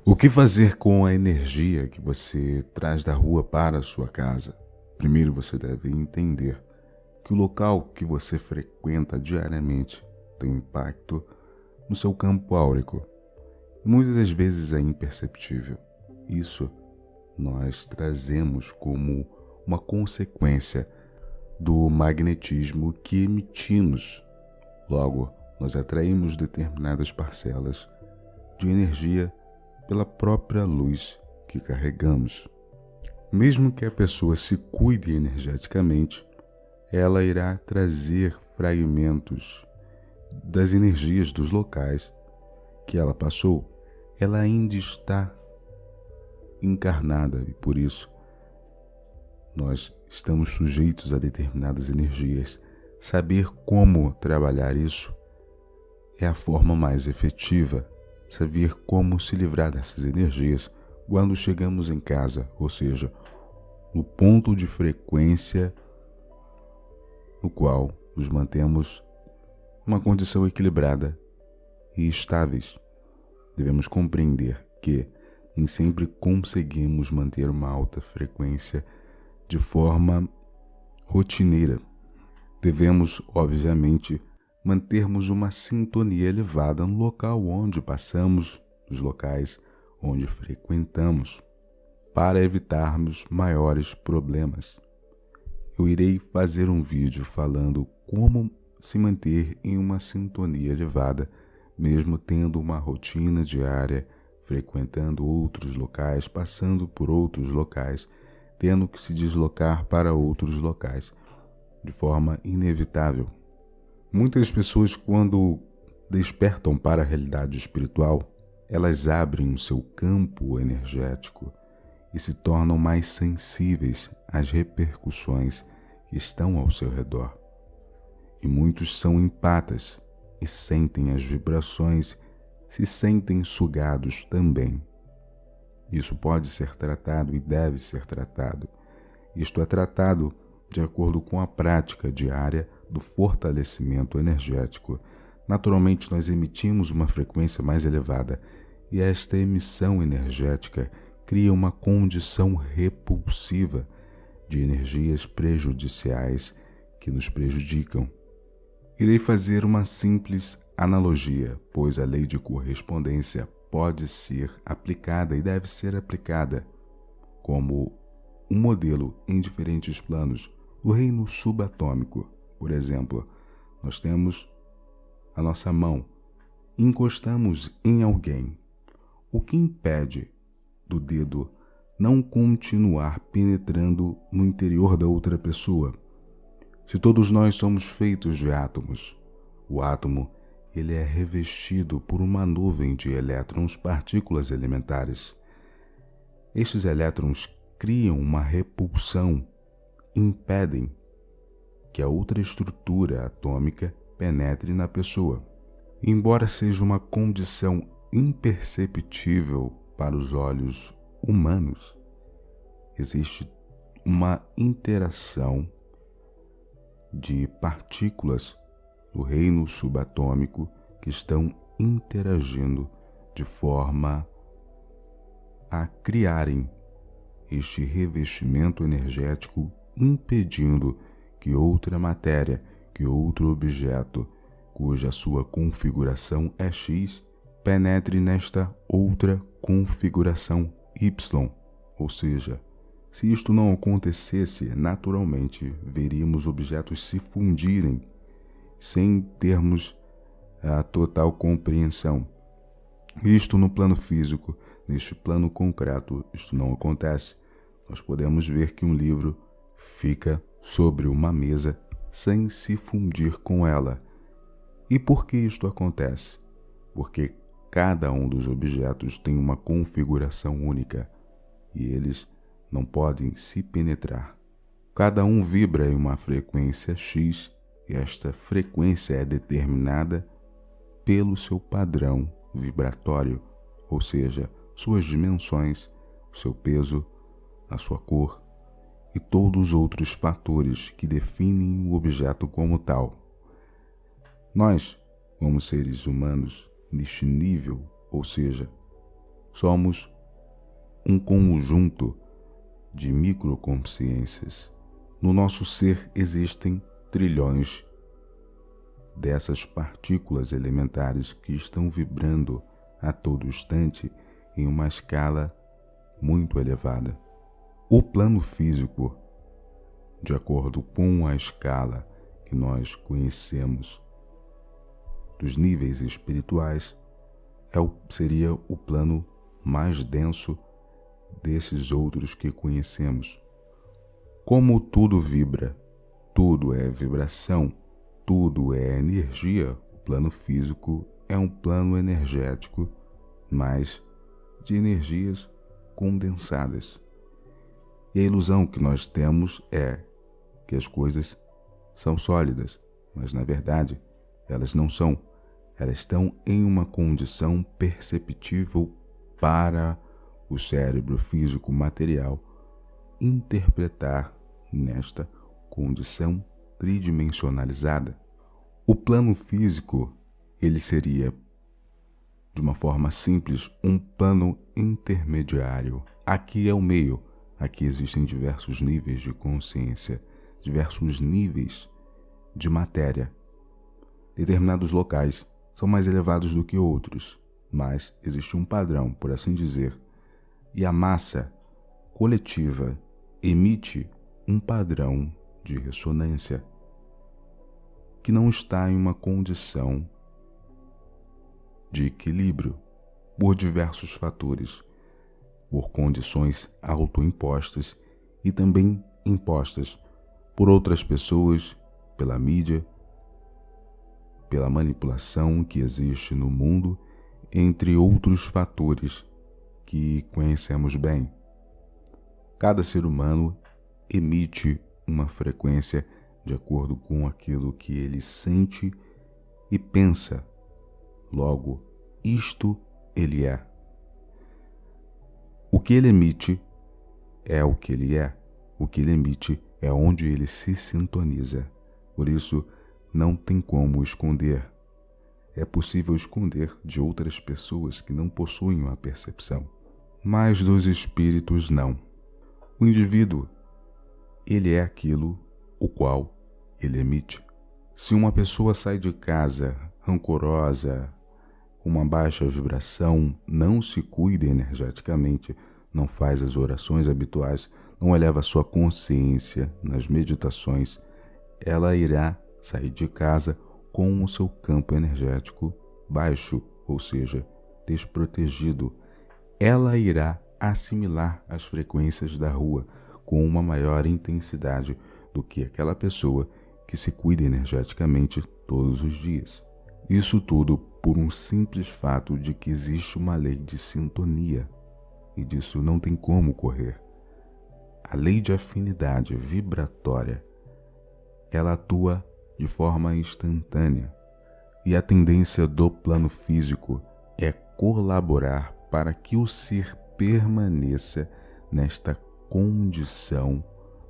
O que fazer com a energia que você traz da rua para a sua casa? Primeiro você deve entender que o local que você frequenta diariamente tem impacto no seu campo áurico. Muitas das vezes é imperceptível. Isso nós trazemos como uma consequência do magnetismo que emitimos. Logo, nós atraímos determinadas parcelas de energia pela própria luz que carregamos. Mesmo que a pessoa se cuide energeticamente, ela irá trazer fragmentos das energias dos locais que ela passou. Ela ainda está encarnada e por isso nós estamos sujeitos a determinadas energias. Saber como trabalhar isso é a forma mais efetiva. Saber como se livrar dessas energias quando chegamos em casa, ou seja, no ponto de frequência no qual nos mantemos uma condição equilibrada e estáveis. Devemos compreender que nem sempre conseguimos manter uma alta frequência de forma rotineira. Devemos, obviamente, mantermos uma sintonia elevada no local onde passamos, nos locais onde frequentamos, para evitarmos maiores problemas. Eu irei fazer um vídeo falando como se manter em uma sintonia elevada, mesmo tendo uma rotina diária, frequentando outros locais, passando por outros locais, tendo que se deslocar para outros locais, de forma inevitável. Muitas pessoas, quando despertam para a realidade espiritual, elas abrem o seu campo energético e se tornam mais sensíveis às repercussões que estão ao seu redor. E muitos são empatas e sentem as vibrações, se sentem sugados também. Isso pode ser tratado e deve ser tratado. Isto é tratado de acordo com a prática diária do fortalecimento energético. Naturalmente, nós emitimos uma frequência mais elevada e esta emissão energética cria uma condição repulsiva de energias prejudiciais que nos prejudicam. Irei fazer uma simples analogia, pois a lei de correspondência pode ser aplicada e deve ser aplicada como um modelo em diferentes planos. O reino subatômico, por exemplo, nós temos a nossa mão, encostamos em alguém. O que impede do dedo não continuar penetrando no interior da outra pessoa? Se todos nós somos feitos de átomos, o átomo ele é revestido por uma nuvem de elétrons, partículas elementares. Estes elétrons criam uma repulsão, impedem que a outra estrutura atômica penetre na pessoa. Embora seja uma condição imperceptível para os olhos humanos, existe uma interação de partículas do reino subatômico que estão interagindo de forma a criarem este revestimento energético, impedindo que outra matéria, que outro objeto, cuja sua configuração é X, penetre nesta outra configuração Y. Ou seja, se isto não acontecesse, naturalmente veríamos objetos se fundirem sem termos a total compreensão. Isto no plano físico, neste plano concreto, isto não acontece. Nós podemos ver que um livro fica sobre uma mesa sem se fundir com ela. E por que isto acontece? Porque cada um dos objetos tem uma configuração única e eles não podem se penetrar. Cada um vibra em uma frequência X e esta frequência é determinada pelo seu padrão vibratório, ou seja, suas dimensões, o seu peso, a sua cor e todos os outros fatores que definem o objeto como tal. Nós, como seres humanos, neste nível, ou seja, somos um conjunto de microconsciências. No nosso ser existem trilhões dessas partículas elementares que estão vibrando a todo instante em uma escala muito elevada. O plano físico, de acordo com a escala que nós conhecemos dos níveis espirituais, seria o plano mais denso desses outros que conhecemos. Como tudo vibra, tudo é vibração, tudo é energia, o plano físico é um plano energético, mas de energias condensadas. E a ilusão que nós temos é que as coisas são sólidas, mas na verdade elas não são. Elas estão em uma condição perceptível para o cérebro físico material interpretar nesta condição tridimensionalizada. O plano físico, ele seria, de uma forma simples, um plano intermediário. Aqui é o meio. Aqui existem diversos níveis de consciência, diversos níveis de matéria. Determinados locais são mais elevados do que outros, mas existe um padrão, por assim dizer, e a massa coletiva emite um padrão de ressonância que não está em uma condição de equilíbrio por diversos fatores, por condições autoimpostas e também impostas por outras pessoas, pela mídia, pela manipulação que existe no mundo, entre outros fatores que conhecemos bem. Cada ser humano emite uma frequência de acordo com aquilo que ele sente e pensa. Logo, isto ele é. O que ele emite é o que ele é. O que ele emite é onde ele se sintoniza. Por isso, não tem como esconder. É possível esconder de outras pessoas que não possuem uma percepção, mas dos espíritos não. O indivíduo, ele é aquilo o qual ele emite. Se uma pessoa sai de casa rancorosa, com uma baixa vibração, não se cuida energeticamente, não faz as orações habituais, não eleva sua consciência nas meditações, ela irá sair de casa com o seu campo energético baixo, ou seja, desprotegido. Ela irá assimilar as frequências da rua com uma maior intensidade do que aquela pessoa que se cuida energeticamente todos os dias. Isso tudo por um simples fato de que existe uma lei de sintonia, e disso não tem como correr. A lei de afinidade vibratória, ela atua de forma instantânea, e a tendência do plano físico é colaborar para que o ser permaneça nesta condição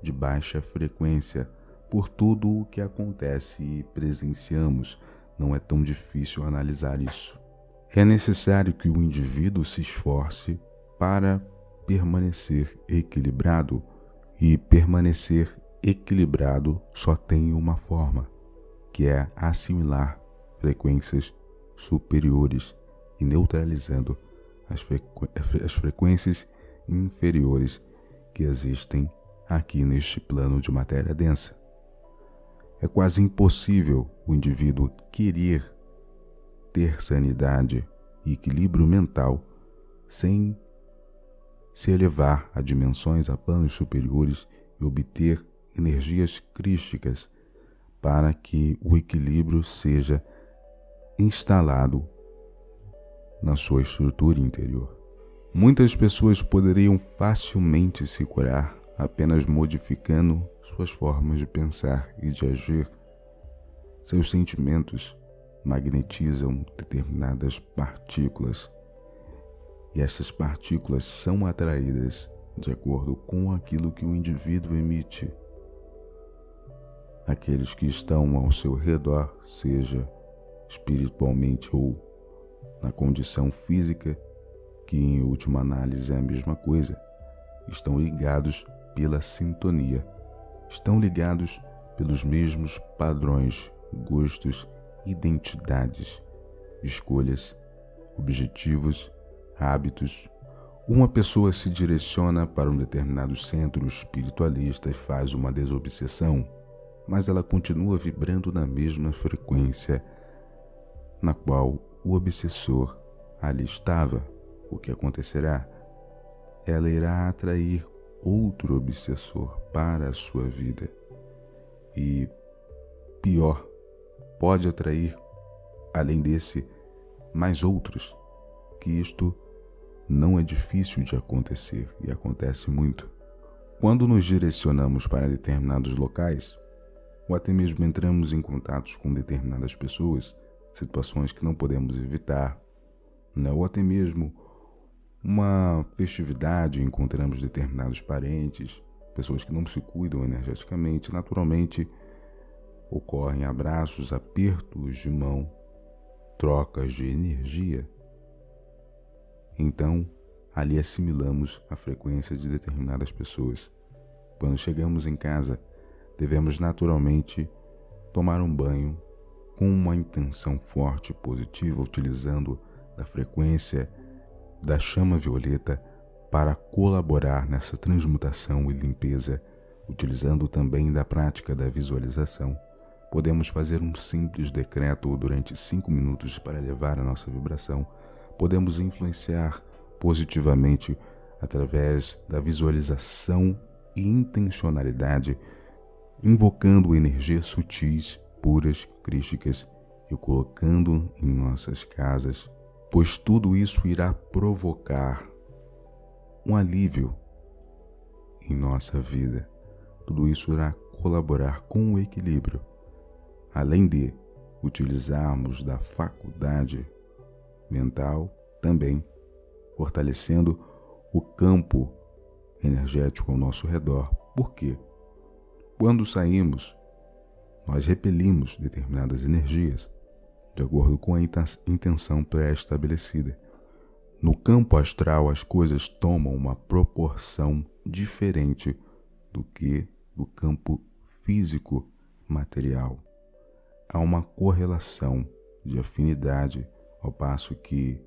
de baixa frequência. Por tudo o que acontece e presenciamos, não é tão difícil analisar isso. É necessário que o indivíduo se esforce para permanecer equilibrado, e permanecer equilibrado só tem uma forma, que é assimilar frequências superiores e neutralizando as frequências inferiores que existem aqui neste plano de matéria densa. É quase impossível o indivíduo querer ter sanidade e equilíbrio mental sem se elevar a dimensões, a planos superiores e obter energias crísticas para que o equilíbrio seja instalado na sua estrutura interior. Muitas pessoas poderiam facilmente se curar apenas modificando suas formas de pensar e de agir. Seus sentimentos magnetizam determinadas partículas, e essas partículas são atraídas de acordo com aquilo que o indivíduo emite. Aqueles que estão ao seu redor, seja espiritualmente ou na condição física, que em última análise é a mesma coisa, estão ligados pela sintonia, estão ligados pelos mesmos padrões, gostos, identidades, escolhas, objetivos, hábitos. Uma pessoa se direciona para um determinado centro espiritualista e faz uma desobsessão, mas ela continua vibrando na mesma frequência na qual o obsessor ali estava. O que acontecerá? Ela irá atrair outro obsessor para a sua vida. E pior, pode atrair, além desse, mais outros, que isto não é difícil de acontecer e acontece muito. Quando nos direcionamos para determinados locais, ou até mesmo entramos em contatos com determinadas pessoas, situações que não podemos evitar, né? Ou até mesmo uma festividade, encontramos determinados parentes, pessoas que não se cuidam energeticamente, naturalmente ocorrem abraços, apertos de mão, trocas de energia. Então, ali assimilamos a frequência de determinadas pessoas. Quando chegamos em casa, devemos naturalmente tomar um banho com uma intenção forte e positiva, utilizando da frequência da chama violeta para colaborar nessa transmutação e limpeza, utilizando também da prática da visualização. Podemos fazer um simples decreto durante 5 minutos para elevar a nossa vibração. Podemos influenciar positivamente através da visualização e intencionalidade, invocando energias sutis, puras, crísticas e colocando em nossas casas, pois tudo isso irá provocar um alívio em nossa vida. Tudo isso irá colaborar com o equilíbrio, além de utilizarmos da faculdade mental, também fortalecendo o campo energético ao nosso redor. Por quê? Quando saímos, nós repelimos determinadas energias de acordo com a intenção pré-estabelecida. No campo astral, as coisas tomam uma proporção diferente do que no campo físico material. Há uma correlação de afinidade, ao passo que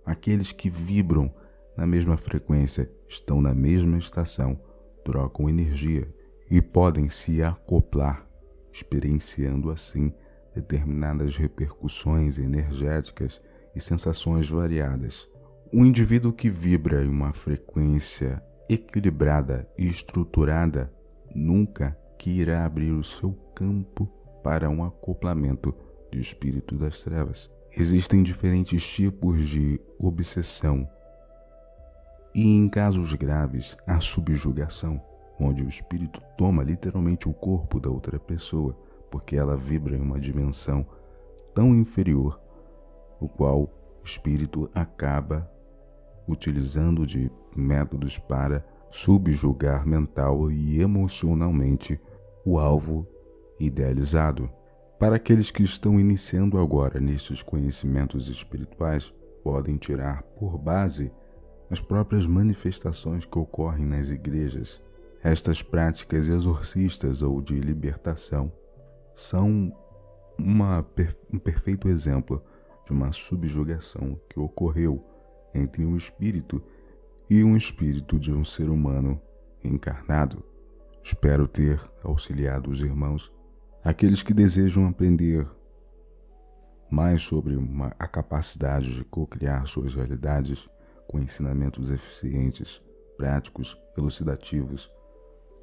aqueles que vibram na mesma frequência, estão na mesma estação, trocam energia e podem se acoplar, experienciando assim determinadas repercussões energéticas e sensações variadas. Um indivíduo que vibra em uma frequência equilibrada e estruturada nunca que irá abrir o seu campo para um acoplamento de espírito das trevas. Existem diferentes tipos de obsessão e, em casos graves, a subjugação, onde o espírito toma literalmente o corpo da outra pessoa, porque ela vibra em uma dimensão tão inferior, o qual o espírito acaba utilizando de métodos para subjugar mental e emocionalmente o alvo idealizado. Para aqueles que estão iniciando agora nestes conhecimentos espirituais, podem tirar por base as próprias manifestações que ocorrem nas igrejas. Estas práticas exorcistas ou de libertação são um perfeito exemplo de uma subjugação que ocorreu entre um espírito e um espírito de um ser humano encarnado. Espero ter auxiliado os irmãos, aqueles que desejam aprender mais sobre a capacidade de co-criar suas realidades com ensinamentos eficientes, práticos, elucidativos,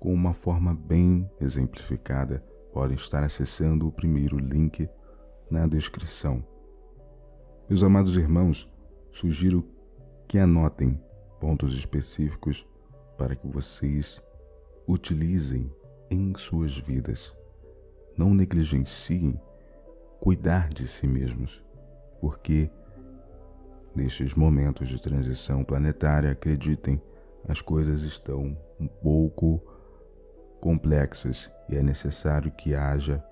com uma forma bem exemplificada. Podem estar acessando o primeiro link na descrição. Meus amados irmãos, sugiro que anotem pontos específicos para que vocês utilizem em suas vidas. Não negligenciem cuidar de si mesmos, porque nestes momentos de transição planetária, acreditem, as coisas estão um pouco complexas e é necessário que haja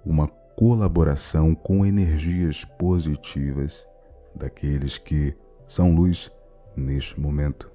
uma colaboração com energias positivas daqueles que são luz neste momento.